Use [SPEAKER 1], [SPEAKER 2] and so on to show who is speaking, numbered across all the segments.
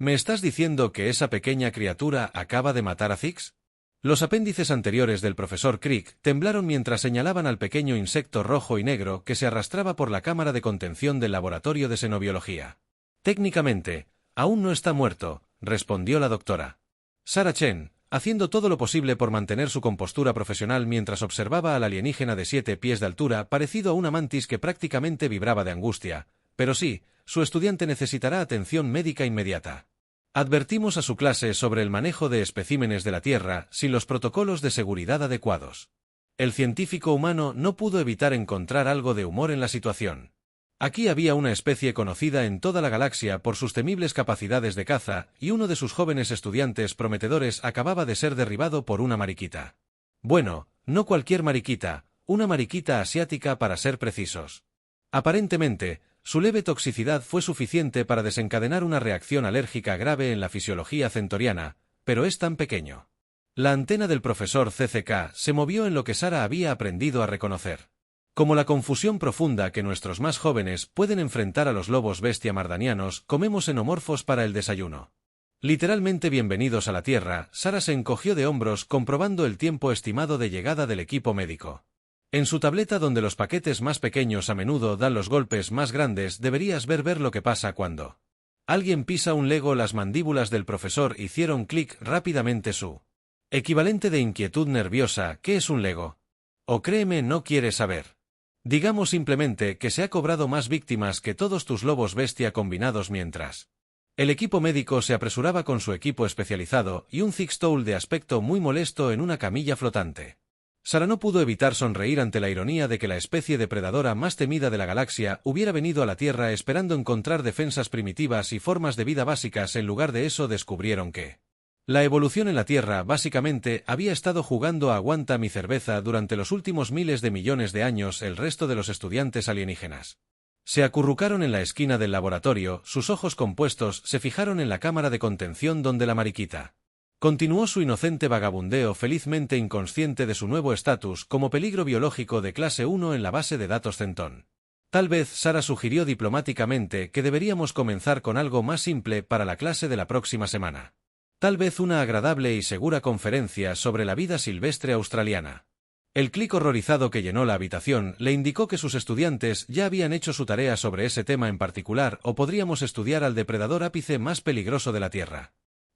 [SPEAKER 1] ¿Me estás diciendo que esa pequeña criatura acaba de matar a Zix? Los apéndices anteriores del profesor Crick temblaron mientras señalaban al pequeño insecto rojo y negro que se arrastraba por la cámara de contención del laboratorio de xenobiología. Técnicamente, aún no está muerto, respondió la doctora. Sarah Chen, haciendo todo lo posible por mantener su compostura profesional mientras observaba al alienígena de 7 pies de altura parecido a una mantis que prácticamente vibraba de angustia, pero sí, su estudiante necesitará atención médica inmediata. Advertimos a su clase sobre el manejo de especímenes de la Tierra sin los protocolos de seguridad adecuados. El científico humano no pudo evitar encontrar algo de humor en la situación. Aquí había una especie conocida en toda la galaxia por sus temibles capacidades de caza, y uno de sus jóvenes estudiantes prometedores acababa de ser derribado por una mariquita. Bueno, no cualquier mariquita, una mariquita asiática para ser precisos. Aparentemente, su leve toxicidad fue suficiente para desencadenar una reacción alérgica grave en la fisiología centoriana, pero es tan pequeño. La antena del profesor CCK se movió en lo que Sarah había aprendido a reconocer. Como la confusión profunda que nuestros más jóvenes pueden enfrentar a los lobos bestia mardanianos, comemos xenomorfos para el desayuno. Literalmente bienvenidos a la Tierra, Sarah se encogió de hombros comprobando el tiempo estimado de llegada del equipo médico. En su tableta donde los paquetes más pequeños a menudo dan los golpes más grandes deberías ver lo que pasa cuando alguien pisa un Lego. Las mandíbulas del profesor hicieron clic rápidamente. Su equivalente de inquietud nerviosa. ¿Qué es un Lego? O créeme, no quiere saber. Digamos simplemente que se ha cobrado más víctimas que todos tus lobos bestia combinados mientras el equipo médico se apresuraba con su equipo especializado y un Zixtoul de aspecto muy molesto en una camilla flotante. Sarah no pudo evitar sonreír ante la ironía de que la especie depredadora más temida de la galaxia hubiera venido a la Tierra esperando encontrar defensas primitivas y formas de vida básicas. En lugar de eso descubrieron que la evolución en la Tierra básicamente había estado jugando a aguanta mi cerveza durante los últimos miles de millones de años. El resto de los estudiantes alienígenas se acurrucaron en la esquina del laboratorio, sus ojos compuestos se fijaron en la cámara de contención donde la mariquita continuó su inocente vagabundeo, felizmente inconsciente de su nuevo estatus como peligro biológico de clase 1 en la base de datos Centón. Tal vez Sarah sugirió diplomáticamente que deberíamos comenzar con algo más simple para la clase de la próxima semana. Tal vez una agradable y segura conferencia sobre la vida silvestre australiana. El clic horrorizado que llenó la habitación le indicó que sus estudiantes ya habían hecho su tarea sobre ese tema en particular, o podríamos estudiar al depredador ápice más peligroso de la Tierra.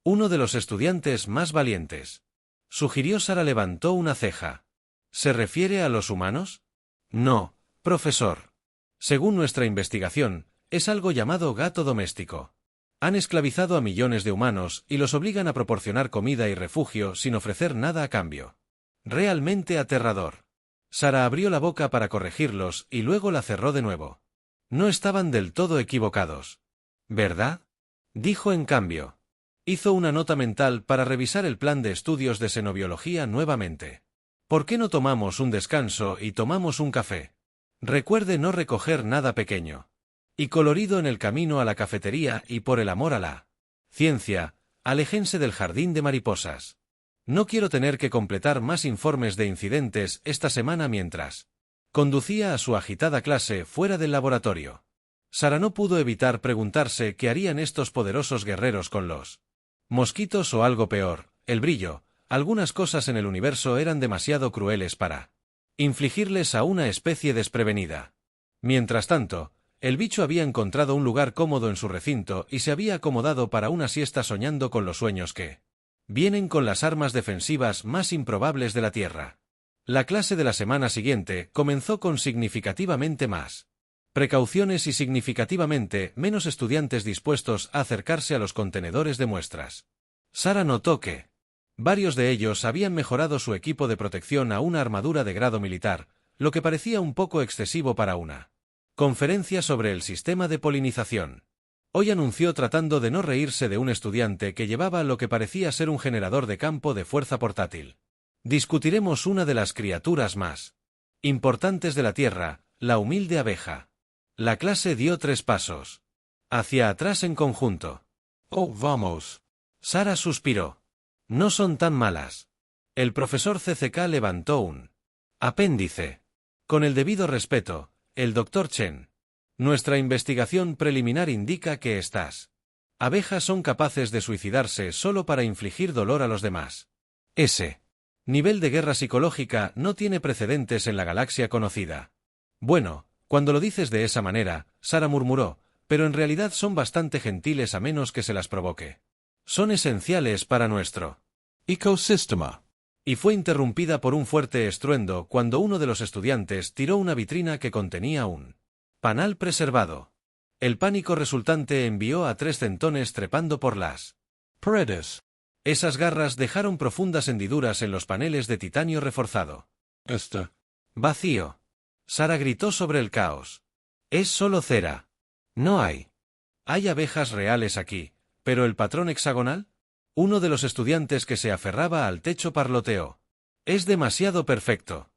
[SPEAKER 1] Uno de los estudiantes más valientes. Sugirió. Sarah levantó una ceja. ¿Se refiere a los humanos? No, profesor. Según nuestra investigación, es algo llamado gato doméstico. Han esclavizado a millones de humanos y los obligan a proporcionar comida y refugio sin ofrecer nada a cambio. Realmente aterrador. Sarah abrió la boca para corregirlos y luego la cerró de nuevo. No estaban del todo equivocados. ¿Verdad? Dijo en cambio. Hizo una nota mental para revisar el plan de estudios de xenobiología nuevamente. ¿Por qué no tomamos un descanso y tomamos un café? Recuerde no recoger nada pequeño y colorido en el camino a la cafetería, y por el amor a la ciencia, aléjense del jardín de mariposas. No quiero tener que completar más informes de incidentes esta semana mientras conducía a su agitada clase fuera del laboratorio. Sarah no pudo evitar preguntarse qué harían estos poderosos guerreros con los mosquitos o algo peor, el brillo. Algunas cosas en el universo eran demasiado crueles para infligirles a una especie desprevenida. Mientras tanto, el bicho había encontrado un lugar cómodo en su recinto y se había acomodado para una siesta soñando con los sueños que vienen con las armas defensivas más improbables de la Tierra. La clase de la semana siguiente comenzó con significativamente más precauciones y significativamente menos estudiantes dispuestos a acercarse a los contenedores de muestras. Sarah notó que varios de ellos habían mejorado su equipo de protección a una armadura de grado militar, lo que parecía un poco excesivo para una conferencia sobre el sistema de polinización. Hoy anunció, tratando de no reírse de un estudiante que llevaba lo que parecía ser un generador de campo de fuerza portátil. Discutiremos una de las criaturas más importantes de la Tierra, la humilde abeja. La clase dio 3 pasos hacia atrás en conjunto. Oh, vamos. Sarah suspiró. No son tan malas. El profesor CCK levantó un apéndice. Con el debido respeto, el Dr. Chen. Nuestra investigación preliminar indica que estás Abejas son capaces de suicidarse solo para infligir dolor a los demás. Ese nivel de guerra psicológica no tiene precedentes en la galaxia conocida. Bueno, cuando lo dices de esa manera, Sara murmuró, pero en realidad son bastante gentiles a menos que se las provoque. Son esenciales para nuestro ecosistema. Y fue interrumpida por un fuerte estruendo cuando uno de los estudiantes tiró una vitrina que contenía un panal preservado. El pánico resultante envió a 3 centones trepando por las paredes. Esas garras dejaron profundas hendiduras en los paneles de titanio reforzado. Vacío. Sara gritó sobre el caos. Es solo cera. No hay. Hay abejas reales aquí, pero el patrón hexagonal. Uno de los estudiantes que se aferraba al techo parloteó. Es demasiado perfecto.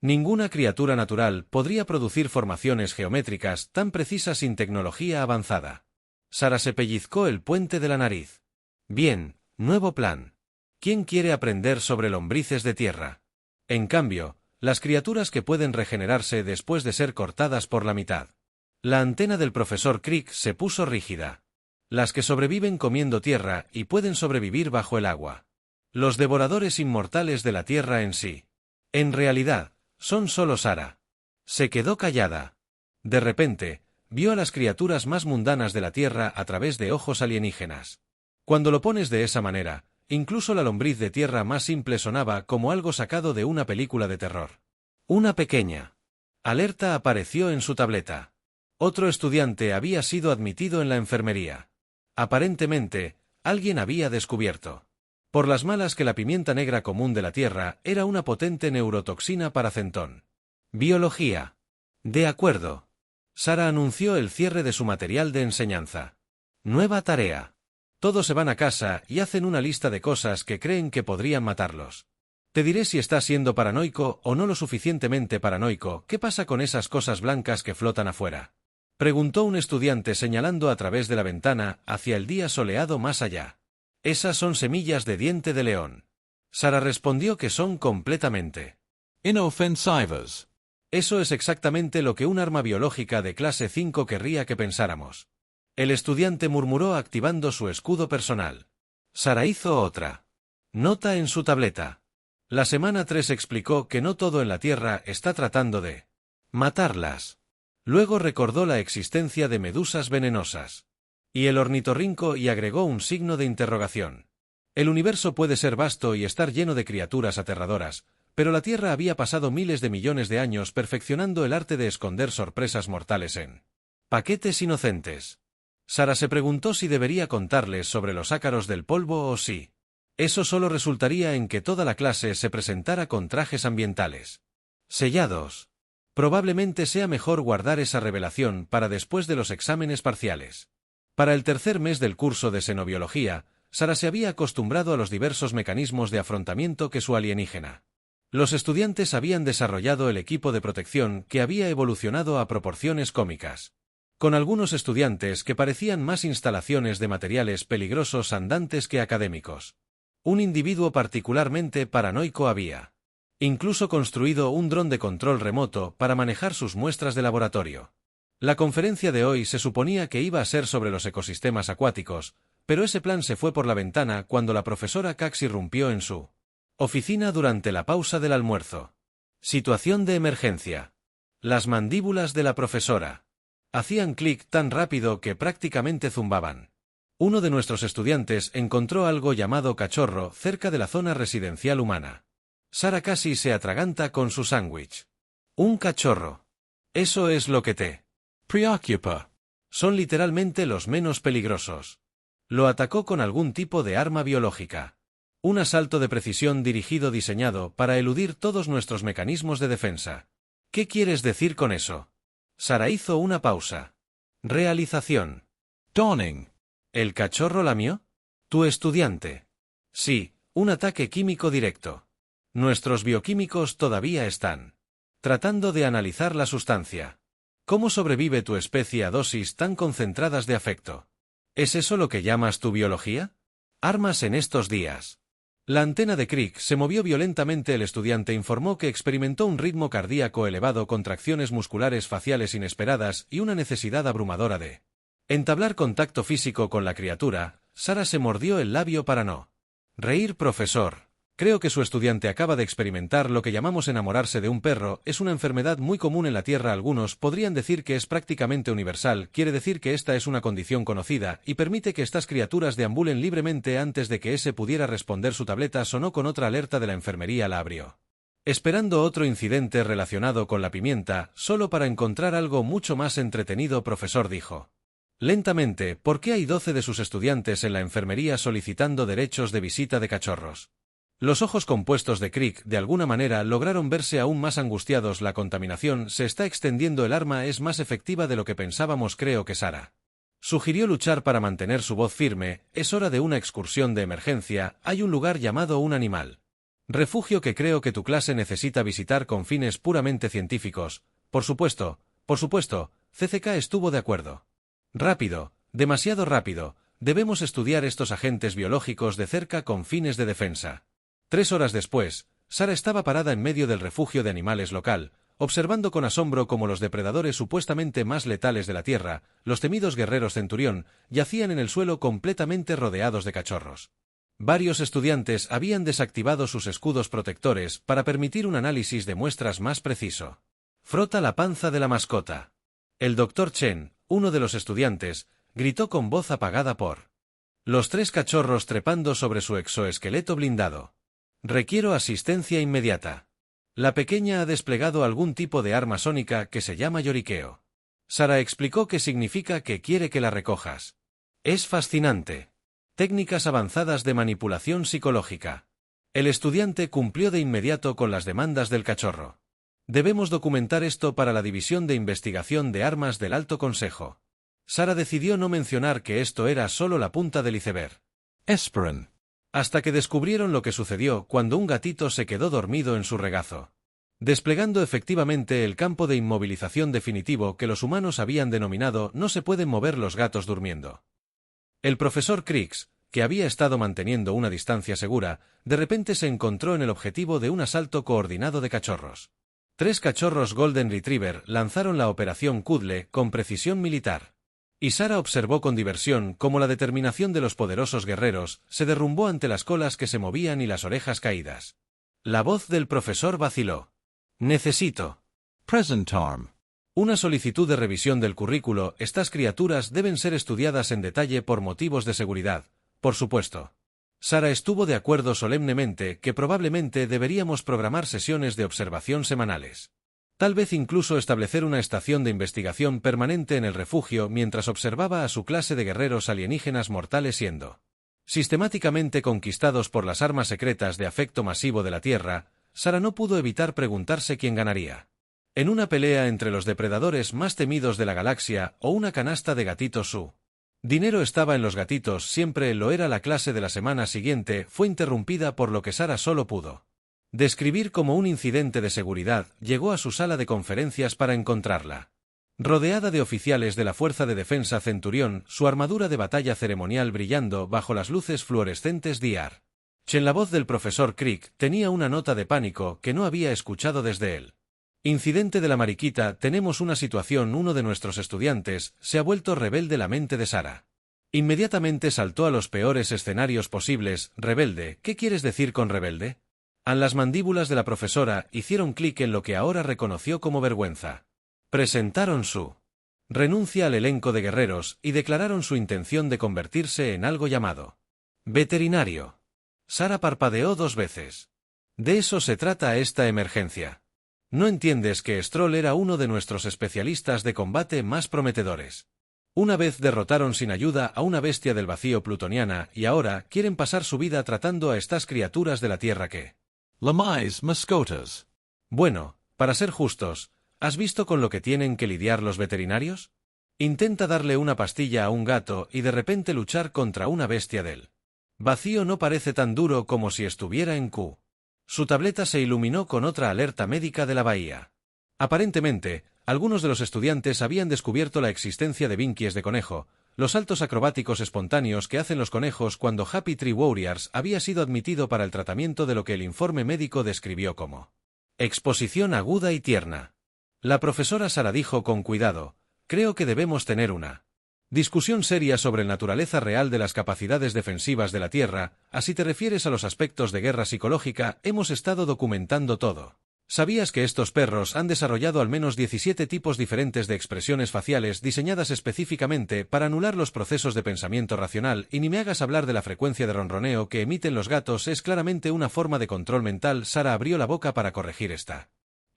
[SPEAKER 1] Ninguna criatura natural podría producir formaciones geométricas tan precisas sin tecnología avanzada. Sara se pellizcó el puente de la nariz. Bien, nuevo plan. ¿Quién quiere aprender sobre lombrices de tierra? En cambio, las criaturas que pueden regenerarse después de ser cortadas por la mitad. La antena del profesor Crick se puso rígida. Las que sobreviven comiendo tierra y pueden sobrevivir bajo el agua. Los devoradores inmortales de la tierra en sí. En realidad, son solo Sara. Se quedó callada. De repente, vio a las criaturas más mundanas de la tierra a través de ojos alienígenas. Cuando lo pones de esa manera, incluso la lombriz de tierra más simple sonaba como algo sacado de una película de terror. Una pequeña alerta apareció en su tableta. Otro estudiante había sido admitido en la enfermería. Aparentemente, alguien había descubierto por las malas que la pimienta negra común de la Tierra era una potente neurotoxina para Centón. Biología. De acuerdo. Sara anunció el cierre de su material de enseñanza. Nueva tarea. Todos se van a casa y hacen una lista de cosas que creen que podrían matarlos. Te diré si estás siendo paranoico o no lo suficientemente paranoico. ¿Qué pasa con esas cosas blancas que flotan afuera? Preguntó un estudiante señalando a través de la ventana hacia el día soleado más allá. Esas son semillas de diente de león. Sara respondió que son completamente inofensivas. Eso es exactamente lo que un arma biológica de clase 5 querría que pensáramos. El estudiante murmuró activando su escudo personal. Sara hizo otra nota en su tableta. La semana 3 explicó que no todo en la Tierra está tratando de matarlas. Luego recordó la existencia de medusas venenosas. Y el ornitorrinco y agregó un signo de interrogación. El universo puede ser vasto y estar lleno de criaturas aterradoras, pero la Tierra había pasado miles de millones de años perfeccionando el arte de esconder sorpresas mortales en paquetes inocentes. Sara se preguntó si debería contarles sobre los ácaros del polvo o si eso solo resultaría en que toda la clase se presentara con trajes ambientales sellados. Probablemente sea mejor guardar esa revelación para después de los exámenes parciales. Para el tercer mes del curso de xenobiología, Sara se había acostumbrado a los diversos mecanismos de afrontamiento que su alienígena. Los estudiantes habían desarrollado el equipo de protección que había evolucionado a proporciones cómicas. Con algunos estudiantes que parecían más instalaciones de materiales peligrosos andantes que académicos. Un individuo particularmente paranoico había incluso construido un dron de control remoto para manejar sus muestras de laboratorio. La conferencia de hoy se suponía que iba a ser sobre los ecosistemas acuáticos, pero ese plan se fue por la ventana cuando la profesora Cax irrumpió en su oficina durante la pausa del almuerzo. Situación de emergencia. Las mandíbulas de la profesora hacían clic tan rápido que prácticamente zumbaban. Uno de nuestros estudiantes encontró algo llamado cachorro cerca de la zona residencial humana. Sara casi se atraganta con su sándwich. Un cachorro. Eso es lo que te preocupa. Son literalmente los menos peligrosos. Lo atacó con algún tipo de arma biológica. Un asalto de precisión dirigido diseñado para eludir todos nuestros mecanismos de defensa. ¿Qué quieres decir con eso? Sara hizo una pausa. Realización. Dawning. ¿El cachorro lamió? ¿Tu estudiante? Sí, un ataque químico directo. Nuestros bioquímicos todavía están tratando de analizar la sustancia. ¿Cómo sobrevive tu especie a dosis tan concentradas de afecto? ¿Es eso lo que llamas tu biología? Armas en estos días. La antena de Crick se movió violentamente. El estudiante informó que experimentó un ritmo cardíaco elevado, contracciones musculares faciales inesperadas y una necesidad abrumadora de Entablar contacto físico con la criatura, Sara se mordió el labio para no reír. Profesor, creo que su estudiante acaba de experimentar lo que llamamos enamorarse de un perro. Es una enfermedad muy común en la Tierra. Algunos podrían decir que es prácticamente universal. Quiere decir que esta es una condición conocida y permite que estas criaturas deambulen libremente. Antes de que ese pudiera responder, su tableta sonó con otra alerta de la enfermería. La abrió, esperando otro incidente relacionado con la pimienta, solo para encontrar algo mucho más entretenido. Profesor, dijo lentamente, ¿por qué hay 12 de sus estudiantes en la enfermería solicitando derechos de visita de cachorros? Los ojos compuestos de Crick, de alguna manera, lograron verse aún más angustiados. La contaminación se está extendiendo. El arma es más efectiva de lo que pensábamos. Creo que Sara sugirió luchar para mantener su voz firme. Es hora de una excursión de emergencia. Hay un lugar llamado un animal refugio que creo que tu clase necesita visitar con fines puramente científicos. Por supuesto, CCK estuvo de acuerdo. Rápido, demasiado rápido. Debemos estudiar estos agentes biológicos de cerca con fines de defensa. 3 horas después, Sara estaba parada en medio del refugio de animales local, observando con asombro cómo los depredadores supuestamente más letales de la Tierra, los temidos guerreros Centurión, yacían en el suelo completamente rodeados de cachorros. Varios estudiantes habían desactivado sus escudos protectores para permitir un análisis de muestras más preciso. Frota la panza de la mascota. El Dr. Chen, uno de los estudiantes, gritó con voz apagada por los 3 cachorros trepando sobre su exoesqueleto blindado. Requiero asistencia inmediata. La pequeña ha desplegado algún tipo de arma sónica que se llama lloriqueo. Sara explicó qué significa que quiere que la recojas. Es fascinante. Técnicas avanzadas de manipulación psicológica. El estudiante cumplió de inmediato con las demandas del cachorro. Debemos documentar esto para la División de Investigación de Armas del Alto Consejo. Sara decidió no mencionar que esto era solo la punta del iceberg. Esperan. Hasta que descubrieron lo que sucedió cuando un gatito se quedó dormido en su regazo. Desplegando efectivamente el campo de inmovilización definitivo que los humanos habían denominado no se pueden mover los gatos durmiendo. El profesor Crix, que había estado manteniendo una distancia segura, de repente se encontró en el objetivo de un asalto coordinado de cachorros. 3 cachorros Golden Retriever lanzaron la operación Cuddle con precisión militar. Y Sara observó con diversión cómo la determinación de los poderosos guerreros se derrumbó ante las colas que se movían y las orejas caídas. La voz del profesor vaciló. Necesito Present Arm. Una solicitud de revisión del currículo. Estas criaturas deben ser estudiadas en detalle por motivos de seguridad, por supuesto. Sara estuvo de acuerdo solemnemente que probablemente deberíamos programar sesiones de observación semanales. Tal vez incluso establecer una estación de investigación permanente en el refugio mientras observaba a su clase de guerreros alienígenas mortales siendo sistemáticamente conquistados por las armas secretas de afecto masivo de la Tierra. Sara no pudo evitar preguntarse quién ganaría. En una pelea entre los depredadores más temidos de la galaxia o una canasta de gatitos. Su dinero estaba en los gatitos. Siempre lo era. La clase de la semana siguiente fue interrumpida por lo que Sara solo pudo describir como un incidente de seguridad. Llegó a su sala de conferencias para encontrarla rodeada de oficiales de la Fuerza de Defensa Centurión, su armadura de batalla ceremonial brillando bajo las luces fluorescentes Dr. Chen. La voz del profesor Crick tenía una nota de pánico que no había escuchado desde él. Incidente de la mariquita. Tenemos una situación. Uno de nuestros estudiantes se ha vuelto rebelde. La mente de Sara inmediatamente saltó a los peores escenarios posibles. ¿Rebelde? ¿Qué quieres decir con rebelde? Las mandíbulas de la profesora hicieron clic en lo que ahora reconoció como vergüenza. Presentaron su renuncia al elenco de guerreros y declararon su intención de convertirse en algo llamado veterinario. Sara parpadeó 2 veces. De eso se trata esta emergencia. ¿No entiendes que Stroll era uno de nuestros especialistas de combate más prometedores? Una vez derrotaron sin ayuda a una bestia del vacío plutoniana y ahora quieren pasar su vida tratando a estas criaturas de la Tierra que llamáis mascotas. Bueno, para ser justos, ¿has visto con lo que tienen que lidiar los veterinarios? Intenta darle una pastilla a un gato y de repente luchar contra una bestia del vacío no parece tan duro como si estuviera en Q. Su tableta se iluminó con otra alerta médica de la bahía. Aparentemente, algunos de los estudiantes habían descubierto la existencia de binkies de conejo, los saltos acrobáticos espontáneos que hacen los conejos cuando Happy Tree Warriors había sido admitido para el tratamiento de lo que el informe médico describió como exposición aguda y tierna. La profesora Sara dijo con cuidado, creo que debemos tener una Discusión seria sobre la naturaleza real de las capacidades defensivas de la Tierra. Así te refieres a los aspectos de guerra psicológica, hemos estado documentando todo. ¿Sabías que estos perros han desarrollado al menos 17 tipos diferentes de expresiones faciales diseñadas específicamente para anular los procesos de pensamiento racional? Y ni me hagas hablar de la frecuencia de ronroneo que emiten los gatos, es claramente una forma de control mental. Sara abrió la boca para corregir esta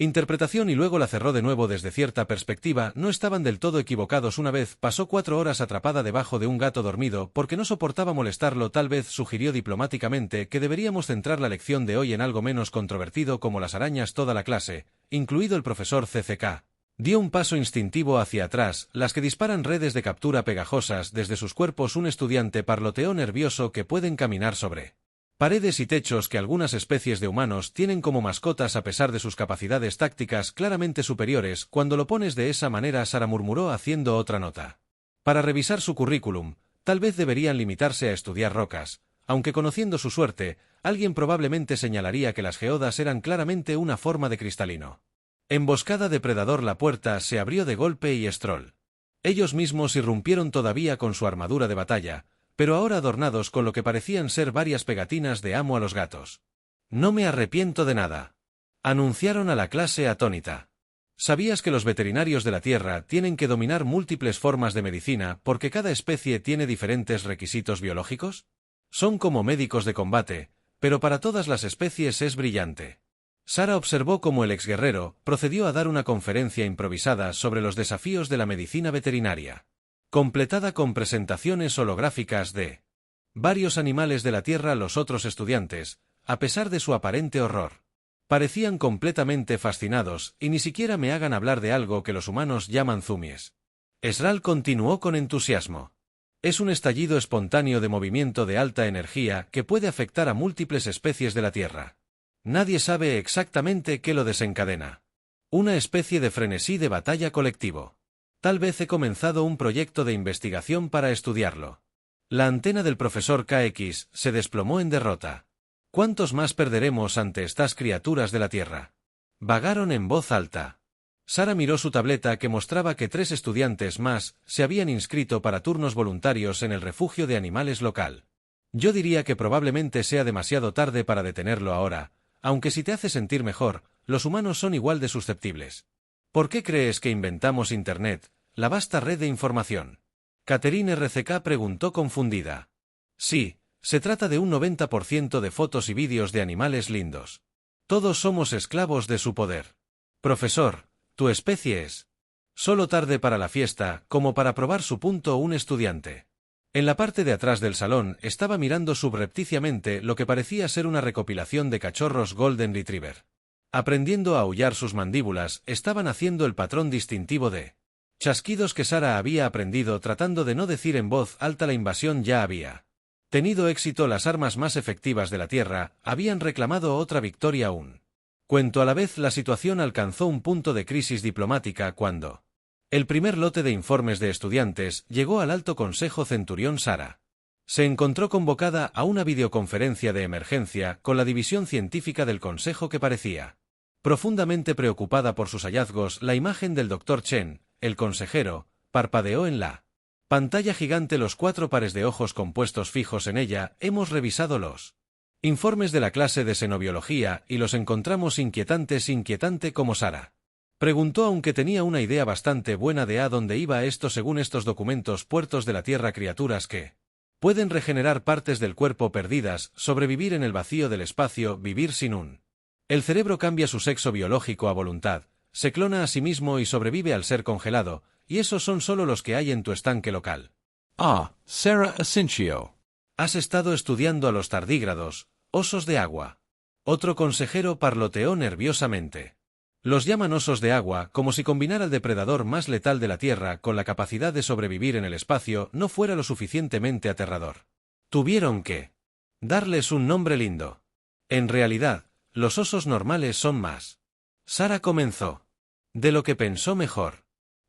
[SPEAKER 1] interpretación y luego la cerró de nuevo desde cierta perspectiva. No estaban del todo equivocados. Una vez pasó 4 horas atrapada debajo de un gato dormido porque no soportaba molestarlo. Tal vez sugirió diplomáticamente que deberíamos centrar la lección de hoy en algo menos controvertido como las arañas. Toda la clase, incluido el profesor CCK, dio un paso instintivo hacia atrás, las que disparan redes de captura pegajosas desde sus cuerpos. Un estudiante parloteó nervioso que pueden caminar sobre paredes y techos, que algunas especies de humanos tienen como mascotas a pesar de sus capacidades tácticas claramente superiores. Cuando lo pones de esa manera, Sara murmuró haciendo otra nota. Para revisar su currículum, tal vez deberían limitarse a estudiar rocas, aunque conociendo su suerte, alguien probablemente señalaría que las geodas eran claramente una forma de cristalino. Emboscada depredador. La puerta se abrió de golpe y Stroll. Ellos mismos irrumpieron todavía con su armadura de batalla, pero ahora adornados con lo que parecían ser varias pegatinas de amo a los gatos. No me arrepiento de nada, anunciaron a la clase atónita. ¿Sabías que los veterinarios de la Tierra tienen que dominar múltiples formas de medicina porque cada especie tiene diferentes requisitos biológicos? Son como médicos de combate, pero para todas las especies es brillante. Sara observó cómo el exguerrero procedió a dar una conferencia improvisada sobre los desafíos de la medicina veterinaria, completada con presentaciones holográficas de varios animales de la Tierra. Los otros estudiantes, a pesar de su aparente horror, parecían completamente fascinados. Y ni siquiera me hagan hablar de algo que los humanos llaman zumies. Esral continuó con entusiasmo. Es un estallido espontáneo de movimiento de alta energía que puede afectar a múltiples especies de la Tierra. Nadie sabe exactamente qué lo desencadena. Una especie de frenesí de batalla colectivo. Tal vez he comenzado un proyecto de investigación para estudiarlo. La antena del profesor KX se desplomó en derrota. ¿Cuántos más perderemos ante estas criaturas de la Tierra? Vagaron en voz alta. Sara miró su tableta que mostraba que 3 estudiantes más se habían inscrito para turnos voluntarios en el refugio de animales local. Yo diría que probablemente sea demasiado tarde para detenerlo ahora, aunque si te hace sentir mejor, los humanos son igual de susceptibles. ¿Por qué crees que inventamos Internet, la vasta red de información? Catherine RCK preguntó confundida. Sí, se trata de un 90% de fotos y vídeos de animales lindos. Todos somos esclavos de su poder. Profesor, tu especie es solo tarde para la fiesta, como para probar su punto. Un estudiante en la parte de atrás del salón estaba mirando subrepticiamente lo que parecía ser una recopilación de cachorros Golden Retriever. Aprendiendo a aullar, sus mandíbulas estaban haciendo el patrón distintivo de chasquidos que Sara había aprendido tratando de no decir en voz alta. La invasión ya había tenido éxito. Las armas más efectivas de la Tierra habían reclamado otra victoria aún. Cuento a la vez, la situación alcanzó un punto de crisis diplomática cuando el primer lote de informes de estudiantes llegó al Alto Consejo Centurión. Sara se encontró convocada a una videoconferencia de emergencia con la división científica del Consejo, que parecía profundamente preocupada por sus hallazgos. La imagen del Dr. Chen, el consejero, parpadeó en la pantalla gigante. Los 4 pares de ojos compuestos fijos en ella. Hemos revisado los informes de la clase de xenobiología y los encontramos inquietantes. ¿Inquietante como Sara? Preguntó, aunque tenía una idea bastante buena de a dónde iba esto. Según estos documentos, puertos de la Tierra, criaturas que pueden regenerar partes del cuerpo perdidas, sobrevivir en el vacío del espacio, vivir sin un el cerebro, cambia su sexo biológico a voluntad, se clona a sí mismo y sobrevive al ser congelado, y esos son solo los que hay en tu estanque local.
[SPEAKER 2] Ah, Sara Asensio.
[SPEAKER 1] Has estado estudiando a los tardígrados, osos de agua. Otro consejero parloteó nerviosamente. Los llaman osos de agua, como si combinar al depredador más letal de la Tierra con la capacidad de sobrevivir en el espacio no fuera lo suficientemente aterrador. Tuvieron que darles un nombre lindo. En realidad, los osos normales son más. Sara comenzó. De lo que pensó mejor.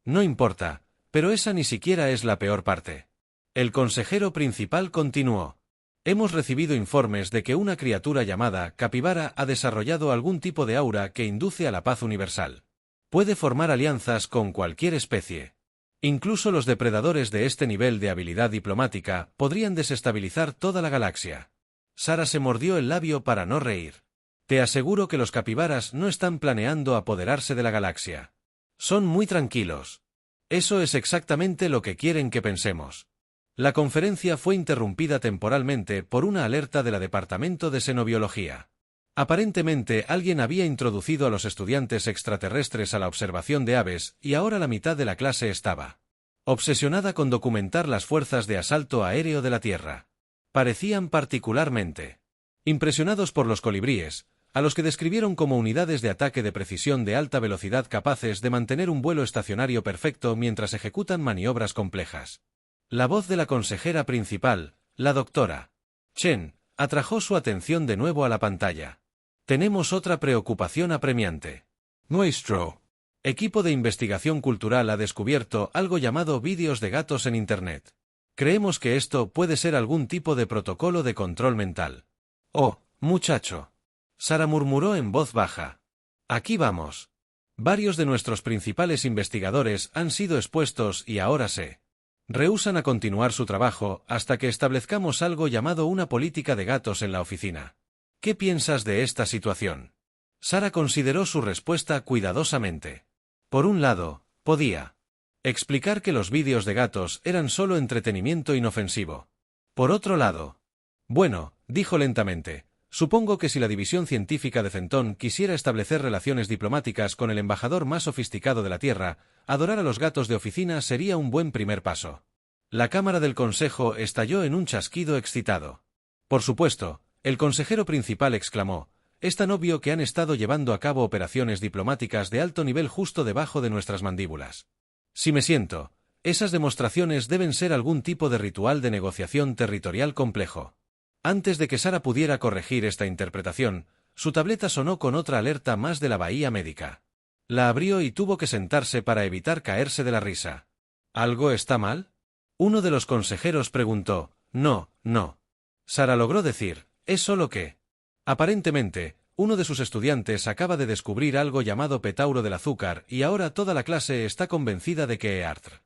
[SPEAKER 1] No importa, pero esa ni siquiera es la peor parte. El consejero principal continuó. Hemos recibido informes de que una criatura llamada capibara ha desarrollado algún tipo de aura que induce a la paz universal. Puede formar alianzas con cualquier especie. Incluso los depredadores de este nivel de habilidad diplomática podrían desestabilizar toda la galaxia. Sarah se mordió el labio para no reír. Te aseguro que los capibaras no están planeando apoderarse de la galaxia. Son muy tranquilos. Eso es exactamente lo que quieren que pensemos. La conferencia fue interrumpida temporalmente por una alerta de la Departamento de Xenobiología. Aparentemente alguien había introducido a los estudiantes extraterrestres a la observación de aves y ahora la mitad de la clase estaba obsesionada con documentar las fuerzas de asalto aéreo de la Tierra. Parecían particularmente impresionados por los colibríes, a los que describieron como unidades de ataque de precisión de alta velocidad capaces de mantener un vuelo estacionario perfecto mientras ejecutan maniobras complejas. La voz de la consejera principal, la doctora Chen, atrajo su atención de nuevo a la pantalla. Tenemos otra preocupación apremiante.
[SPEAKER 2] Nuestro
[SPEAKER 1] equipo de investigación cultural ha descubierto algo llamado vídeos de gatos en Internet. Creemos que esto puede ser algún tipo de protocolo de control mental. Oh, muchacho. Sarah murmuró en voz baja. Aquí vamos. Varios de nuestros principales investigadores han sido expuestos y ahora se rehúsan a continuar su trabajo hasta que establezcamos algo llamado una política de gatos en la oficina. ¿Qué piensas de esta situación? Sarah consideró su respuesta cuidadosamente. Por un lado, podía explicar que los vídeos de gatos eran solo entretenimiento inofensivo. Por otro lado, bueno, dijo lentamente, supongo que si la división científica de Centón quisiera establecer relaciones diplomáticas con el embajador más sofisticado de la Tierra, adorar a los gatos de oficina sería un buen primer paso. La cámara del consejo estalló en un chasquido excitado. Por supuesto, el consejero principal exclamó, es tan obvio que han estado llevando a cabo operaciones diplomáticas de alto nivel justo debajo de nuestras mandíbulas. Si me siento, esas demostraciones deben ser algún tipo de ritual de negociación territorial complejo. Antes de que Sarah pudiera corregir esta interpretación, su tableta sonó con otra alerta más de la Bahía Médica. La abrió y tuvo que sentarse para evitar caerse de la risa. ¿Algo está mal? Uno de los consejeros preguntó. No. Sarah logró decir, es solo que... Aparentemente, uno de sus estudiantes acaba de descubrir algo llamado petauro del azúcar y ahora toda la clase está convencida de que EARTH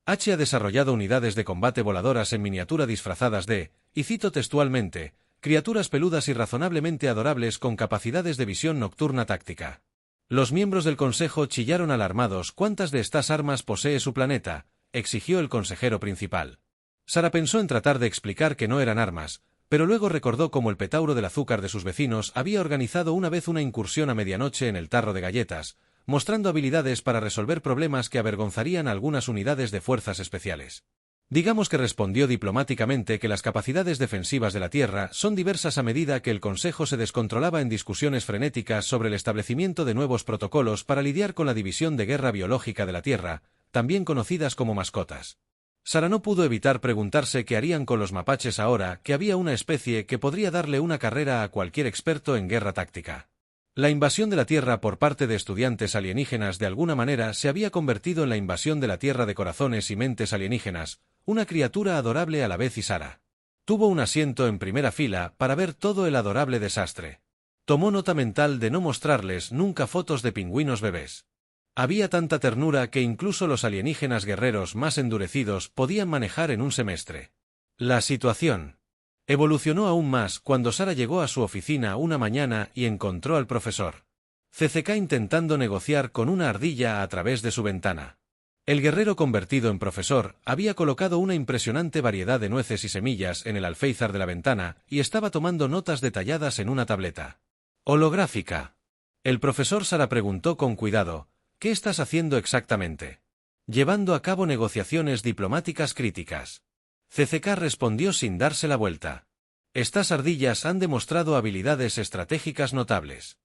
[SPEAKER 1] ha desarrollado unidades de combate voladoras en miniatura disfrazadas de, y cito textualmente, criaturas peludas y razonablemente adorables con capacidades de visión nocturna táctica. Los miembros del consejo chillaron alarmados. ¿Cuántas de estas armas posee su planeta?, exigió el consejero principal. Sarah pensó en tratar de explicar que no eran armas, pero luego recordó cómo el petauro del azúcar de sus vecinos había organizado una vez una incursión a medianoche en el tarro de galletas, mostrando habilidades para resolver problemas que avergonzarían a algunas unidades de fuerzas especiales. Digamos que respondió diplomáticamente que las capacidades defensivas de la Tierra son diversas a medida que el Consejo se descontrolaba en discusiones frenéticas sobre el establecimiento de nuevos protocolos para lidiar con la división de guerra biológica de la Tierra, también conocidas como mascotas. Sarah no pudo evitar preguntarse qué harían con los mapaches ahora que había una especie que podría darle una carrera a cualquier experto en guerra táctica. La invasión de la Tierra por parte de estudiantes alienígenas de alguna manera se había convertido en la invasión de la Tierra de corazones y mentes alienígenas, una criatura adorable a la vez y Sarah tuvo un asiento en primera fila para ver todo el adorable desastre. Tomó nota mental de no mostrarles nunca fotos de pingüinos bebés. Había tanta ternura que incluso los alienígenas guerreros más endurecidos podían manejar en un semestre. La situación evolucionó aún más cuando Sarah llegó a su oficina una mañana y encontró al profesor CCK intentando negociar con una ardilla a través de su ventana. El guerrero convertido en profesor había colocado una impresionante variedad de nueces y semillas en el alféizar de la ventana y estaba tomando notas detalladas en una tableta holográfica. El profesor Sarah preguntó con cuidado, ¿qué estás haciendo exactamente? Llevando a cabo negociaciones diplomáticas críticas. CCK respondió sin darse la vuelta. Estas ardillas han demostrado habilidades estratégicas notables.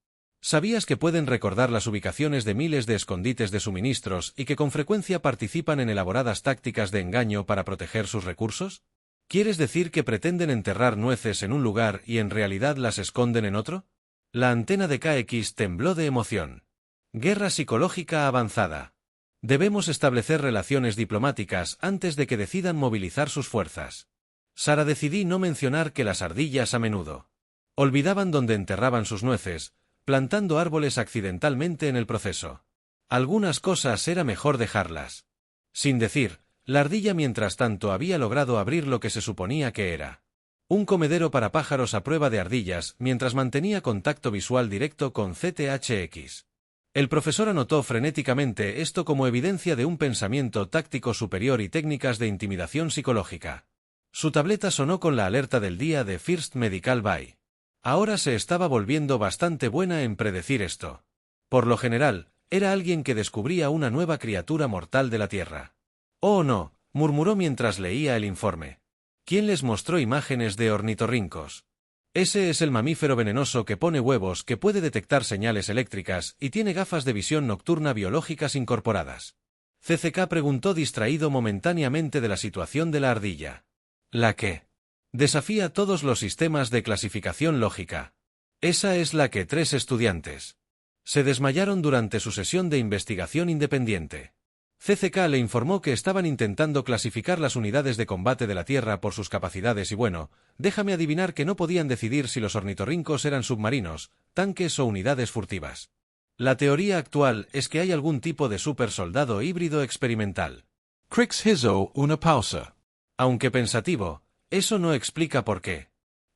[SPEAKER 1] ¿Sabías que pueden recordar las ubicaciones de miles de escondites de suministros y que con frecuencia participan en elaboradas tácticas de engaño para proteger sus recursos? ¿Quieres decir que pretenden enterrar nueces en un lugar y en realidad las esconden en otro? La antena de KX tembló de emoción. Guerra psicológica avanzada. Debemos establecer relaciones diplomáticas antes de que decidan movilizar sus fuerzas. Sarah decidió no mencionar que las ardillas a menudo olvidaban dónde enterraban sus nueces, plantando árboles accidentalmente en el proceso. Algunas cosas era mejor dejarlas. Sin decir, la ardilla mientras tanto había logrado abrir lo que se suponía que era un comedero para pájaros a prueba de ardillas mientras mantenía contacto visual directo con CTHX. El profesor anotó frenéticamente esto como evidencia de un pensamiento táctico superior y técnicas de intimidación psicológica. Su tableta sonó con la alerta del día de First Medical Buy. Ahora se estaba volviendo bastante buena en predecir esto. Por lo general, era alguien que descubría una nueva criatura mortal de la Tierra. «Oh no», murmuró mientras leía el informe. ¿Quién les mostró imágenes de ornitorrincos? Ese es el mamífero venenoso que pone huevos, que puede detectar señales eléctricas y tiene gafas de visión nocturna biológicas incorporadas. CCK preguntó distraído momentáneamente de la situación de la ardilla. ¿La qué? Desafía todos los sistemas de clasificación lógica. Esa es la que 3 estudiantes se desmayaron durante su sesión de investigación independiente. CCK le informó que estaban intentando clasificar las unidades de combate de la Tierra por sus capacidades y bueno, déjame adivinar que no podían decidir si los ornitorrincos eran submarinos, tanques o unidades furtivas. La teoría actual es que hay algún tipo de supersoldado híbrido experimental.
[SPEAKER 2] Crick hizo una pausa.
[SPEAKER 1] Aunque pensativo, eso no explica por qué.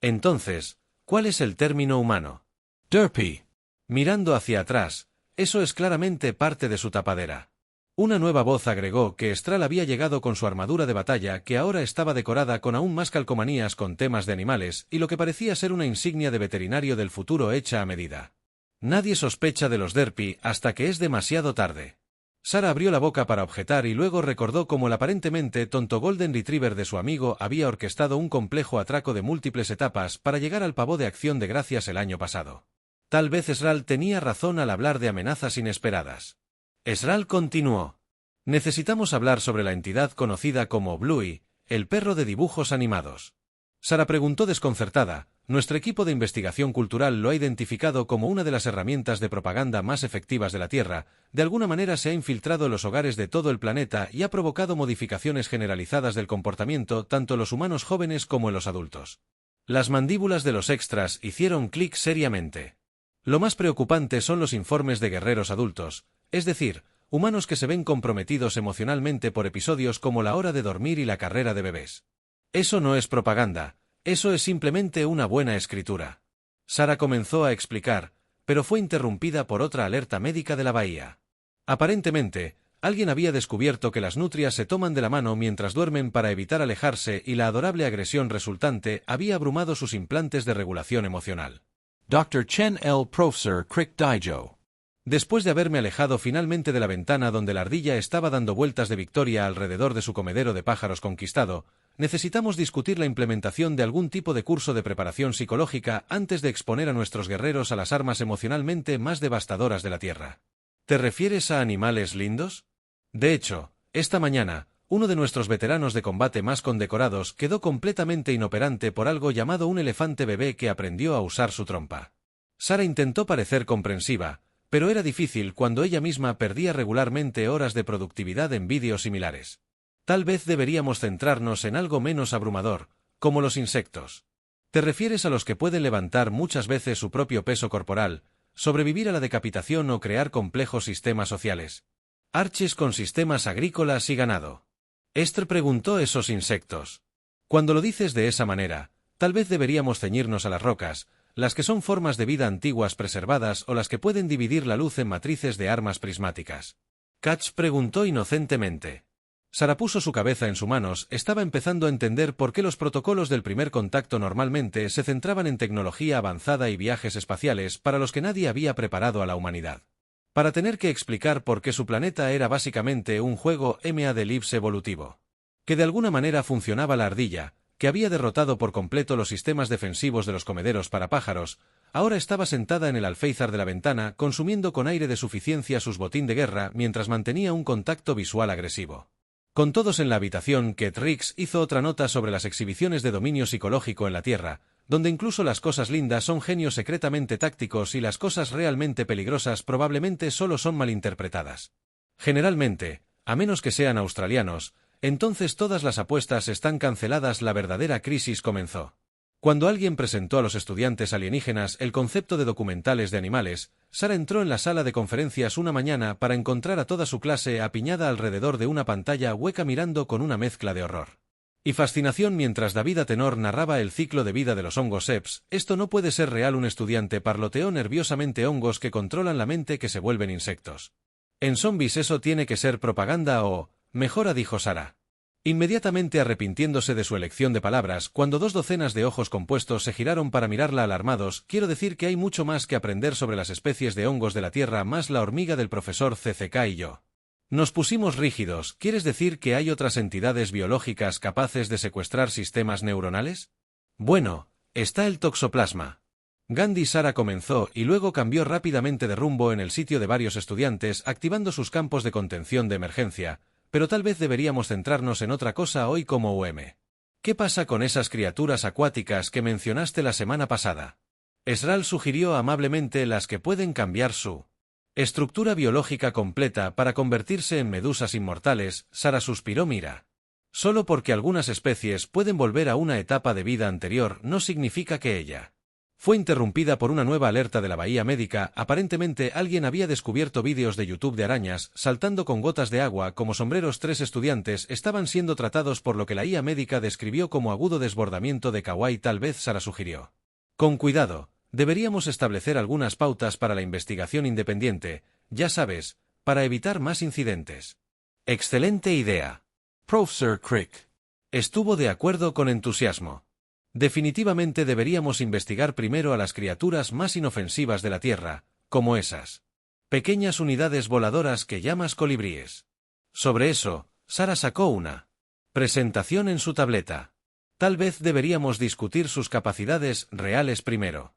[SPEAKER 1] Entonces, ¿cuál es el término humano?
[SPEAKER 2] Derpy.
[SPEAKER 1] Mirando hacia atrás, eso es claramente parte de su tapadera. Una nueva voz agregó que Estral había llegado con su armadura de batalla que ahora estaba decorada con aún más calcomanías con temas de animales y lo que parecía ser una insignia de veterinario del futuro hecha a medida. Nadie sospecha de los Derpy hasta que es demasiado tarde. Sara abrió la boca para objetar y luego recordó cómo el aparentemente tonto Golden Retriever de su amigo había orquestado un complejo atraco de múltiples etapas para llegar al pavó de Acción de Gracias el año pasado. Tal vez Esral tenía razón al hablar de amenazas inesperadas. Esral continuó. Necesitamos hablar sobre la entidad conocida como Bluey, el perro de dibujos animados. Sara preguntó desconcertada. Nuestro equipo de investigación cultural lo ha identificado como una de las herramientas de propaganda más efectivas de la Tierra. De alguna manera se ha infiltrado en los hogares de todo el planeta y ha provocado modificaciones generalizadas del comportamiento tanto en los humanos jóvenes como en los adultos. Las mandíbulas de los extras hicieron clic seriamente. Lo más preocupante son los informes de guerreros adultos, es decir, humanos que se ven comprometidos emocionalmente por episodios como la hora de dormir y la carrera de bebés. Eso no es propaganda, eso es simplemente una buena escritura. Sara comenzó a explicar, pero fue interrumpida por otra alerta médica de la bahía. Aparentemente, alguien había descubierto que las nutrias se toman de la mano mientras duermen para evitar alejarse y la adorable agresión resultante había abrumado sus implantes de regulación emocional.
[SPEAKER 2] Dr. Chen L. Professor Crick Daijo.
[SPEAKER 1] Después de haberme alejado finalmente de la ventana donde la ardilla estaba dando vueltas de victoria alrededor de su comedero de pájaros conquistado, necesitamos discutir la implementación de algún tipo de curso de preparación psicológica antes de exponer a nuestros guerreros a las armas emocionalmente más devastadoras de la Tierra. ¿Te refieres a animales lindos? De hecho, esta mañana, uno de nuestros veteranos de combate más condecorados quedó completamente inoperante por algo llamado un elefante bebé que aprendió a usar su trompa. Sara intentó parecer comprensiva, pero era difícil cuando ella misma perdía regularmente horas de productividad en vídeos similares. Tal vez deberíamos centrarnos en algo menos abrumador, como los insectos. ¿Te refieres a los que pueden levantar muchas veces su propio peso corporal, sobrevivir a la decapitación o crear complejos sistemas sociales? Arches con sistemas agrícolas y ganado. Esther preguntó esos insectos. Cuando lo dices de esa manera, tal vez deberíamos ceñirnos a las rocas, las que son formas de vida antiguas preservadas o las que pueden dividir la luz en matrices de armas prismáticas. Katz preguntó inocentemente. Sara puso su cabeza en sus manos, estaba empezando a entender por qué los protocolos del primer contacto normalmente se centraban en tecnología avanzada y viajes espaciales para los que nadie había preparado a la humanidad. Para tener que explicar por qué su planeta era básicamente un juego MA de Lips evolutivo. Que de alguna manera funcionaba la ardilla, que había derrotado por completo los sistemas defensivos de los comederos para pájaros, ahora estaba sentada en el alféizar de la ventana consumiendo con aire de suficiencia sus botín de guerra mientras mantenía un contacto visual agresivo. Con todos en la habitación, Ket Rix hizo otra nota sobre las exhibiciones de dominio psicológico en la Tierra, donde incluso las cosas lindas son genios secretamente tácticos y las cosas realmente peligrosas probablemente solo son malinterpretadas. Generalmente, a menos que sean australianos, entonces todas las apuestas están canceladas. La verdadera crisis comenzó Cuando alguien presentó a los estudiantes alienígenas el concepto de documentales de animales, Sara entró en la sala de conferencias una mañana para encontrar a toda su clase apiñada alrededor de una pantalla hueca mirando con una mezcla de horror y fascinación mientras David Atenor narraba el ciclo de vida de los hongos SEPS. Esto no puede ser real. Un estudiante parloteó nerviosamente. Hongos que controlan la mente que se vuelven insectos. En zombies eso tiene que ser propaganda o... mejora, dijo Sara, inmediatamente arrepintiéndose de su elección de palabras. Cuando 2 docenas de ojos compuestos se giraron para mirarla alarmados. Quiero decir que hay mucho más que aprender sobre las especies de hongos de la Tierra, más la hormiga del profesor CCK y yo. Nos pusimos rígidos. ¿Quieres decir que hay otras entidades biológicas capaces de secuestrar sistemas neuronales? Bueno, está el toxoplasma. Gandhi. Sara comenzó y luego cambió rápidamente de rumbo en el sitio de varios estudiantes, activando sus campos de contención de emergencia, pero tal vez deberíamos centrarnos en otra cosa hoy como UM. ¿Qué pasa con esas criaturas acuáticas que mencionaste la semana pasada? Esral sugirió amablemente, las que pueden cambiar su estructura biológica completa para convertirse en medusas inmortales. Sara suspiró. Mira. Solo porque algunas especies pueden volver a una etapa de vida anterior no significa que ella. Fue interrumpida por una nueva alerta de la Bahía Médica. Aparentemente alguien había descubierto vídeos de YouTube de arañas saltando con gotas de agua como sombreros. 3 estudiantes estaban siendo tratados por lo que la IA médica describió como agudo desbordamiento de kawaii. Tal vez, Sara sugirió. Con cuidado. Deberíamos establecer algunas pautas para la investigación independiente, ya sabes, para evitar más incidentes. Excelente idea.
[SPEAKER 2] Professor Crick
[SPEAKER 1] Estuvo de acuerdo con entusiasmo. Definitivamente deberíamos investigar primero a las criaturas más inofensivas de la Tierra, como esas pequeñas unidades voladoras que llamas colibríes. Sobre eso, Sara sacó una presentación en su tableta. Tal vez deberíamos discutir sus capacidades reales primero.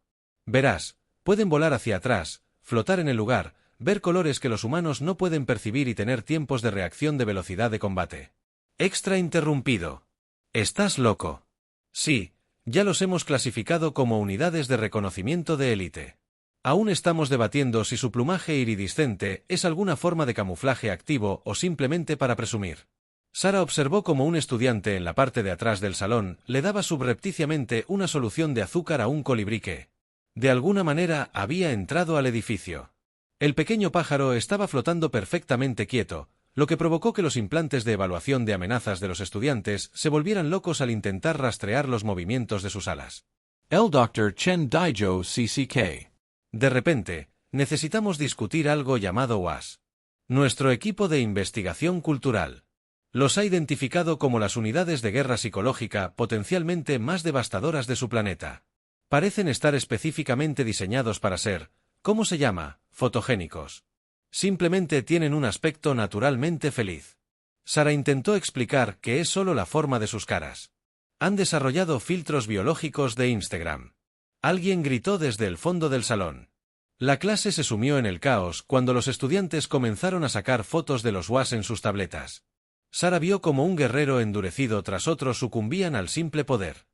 [SPEAKER 1] Verás, pueden volar hacia atrás, flotar en el lugar, ver colores que los humanos no pueden percibir y tener tiempos de reacción de velocidad de combate. Extra interrumpido. ¿Estás loco? Sí, ya los hemos clasificado como unidades de reconocimiento de élite. Aún estamos debatiendo si su plumaje iridiscente es alguna forma de camuflaje activo o simplemente para presumir. Sara observó como un estudiante en la parte de atrás del salón le daba subrepticiamente una solución de azúcar a un colibrí que, de alguna manera, había entrado al edificio. El pequeño pájaro estaba flotando perfectamente quieto, lo que provocó que los implantes de evaluación de amenazas de los estudiantes se volvieran locos al intentar rastrear los movimientos de sus alas.
[SPEAKER 2] El Dr. Chen Daijo CCK.
[SPEAKER 1] De repente, necesitamos discutir algo llamado WAS. Nuestro equipo de investigación cultural. Los ha identificado como las unidades de guerra psicológica potencialmente más devastadoras de su planeta. Parecen estar específicamente diseñados para ser, ¿cómo se llama?, fotogénicos. Simplemente tienen un aspecto naturalmente feliz. Sara intentó explicar que es solo la forma de sus caras. Han desarrollado filtros biológicos de Instagram. Alguien gritó desde el fondo del salón. La clase se sumió en el caos cuando los estudiantes comenzaron a sacar fotos de los WAS en sus tabletas. Sara vio como un guerrero endurecido tras otro sucumbían al simple poder.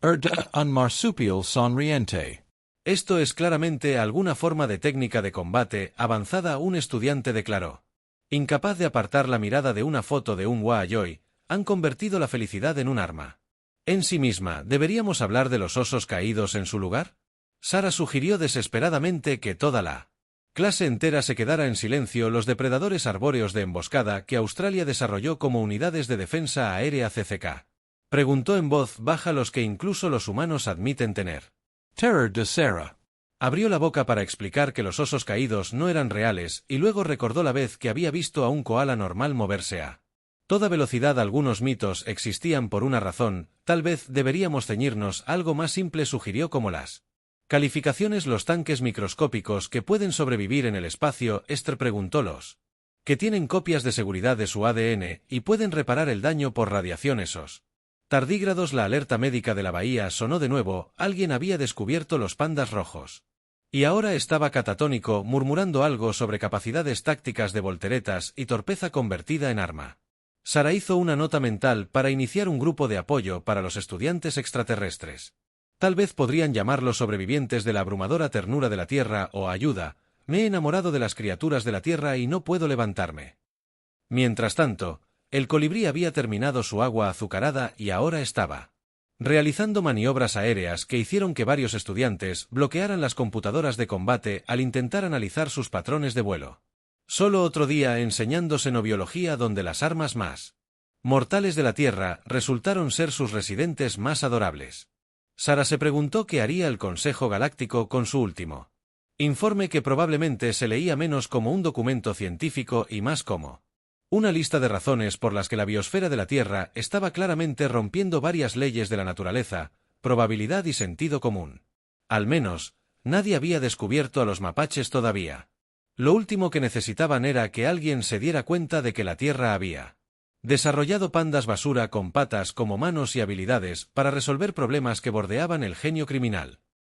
[SPEAKER 2] Un marsupial sonriente.
[SPEAKER 1] Esto es claramente alguna forma de técnica de combate avanzada, un estudiante declaró. Incapaz de apartar la mirada de una foto de un Wa-Yoi, han convertido la felicidad en un arma. En sí misma, ¿deberíamos hablar de los osos caídos en su lugar? Sara sugirió desesperadamente que toda la clase entera se quedara en silencio. Los depredadores arbóreos de emboscada que Australia desarrolló como unidades de defensa aérea CCK. Preguntó en voz baja los que incluso los humanos admiten tener.
[SPEAKER 2] Terror de Sarah.
[SPEAKER 1] Abrió la boca para explicar que los osos caídos no eran reales y luego recordó la vez que había visto a un koala normal moverse a toda velocidad. Algunos mitos existían por una razón, tal vez deberíamos ceñirnos a algo más simple, sugirió, como las calificaciones. Los tanques microscópicos que pueden sobrevivir en el espacio. Esther preguntó. Los que tienen copias de seguridad de su ADN y pueden reparar el daño por radiación. Esos tardígrados. La alerta médica de la bahía sonó de nuevo. Alguien había descubierto los pandas rojos. Y ahora estaba catatónico, murmurando algo sobre capacidades tácticas de volteretas y torpeza convertida en arma. Sara hizo una nota mental para iniciar un grupo de apoyo para los estudiantes extraterrestres. Tal vez podrían llamarlos sobrevivientes de la abrumadora ternura de la Tierra o ayuda. Me he enamorado de las criaturas de la Tierra y no puedo levantarme. Mientras tanto, el colibrí había terminado su agua azucarada y ahora estaba realizando maniobras aéreas que hicieron que varios estudiantes bloquearan las computadoras de combate al intentar analizar sus patrones de vuelo. Solo otro día enseñando xenobiología donde las armas más mortales de la Tierra resultaron ser sus residentes más adorables. Sara se preguntó qué haría el Consejo Galáctico con su último informe, que probablemente se leía menos como un documento científico y más como una lista de razones por las que la biosfera de la Tierra estaba claramente rompiendo varias leyes de la naturaleza, probabilidad y sentido común. Al menos, nadie había descubierto a los mapaches todavía. Lo último que necesitaban era que alguien se diera cuenta de que la Tierra había desarrollado pandas basura con patas como manos y habilidades para resolver problemas que bordeaban el genio criminal.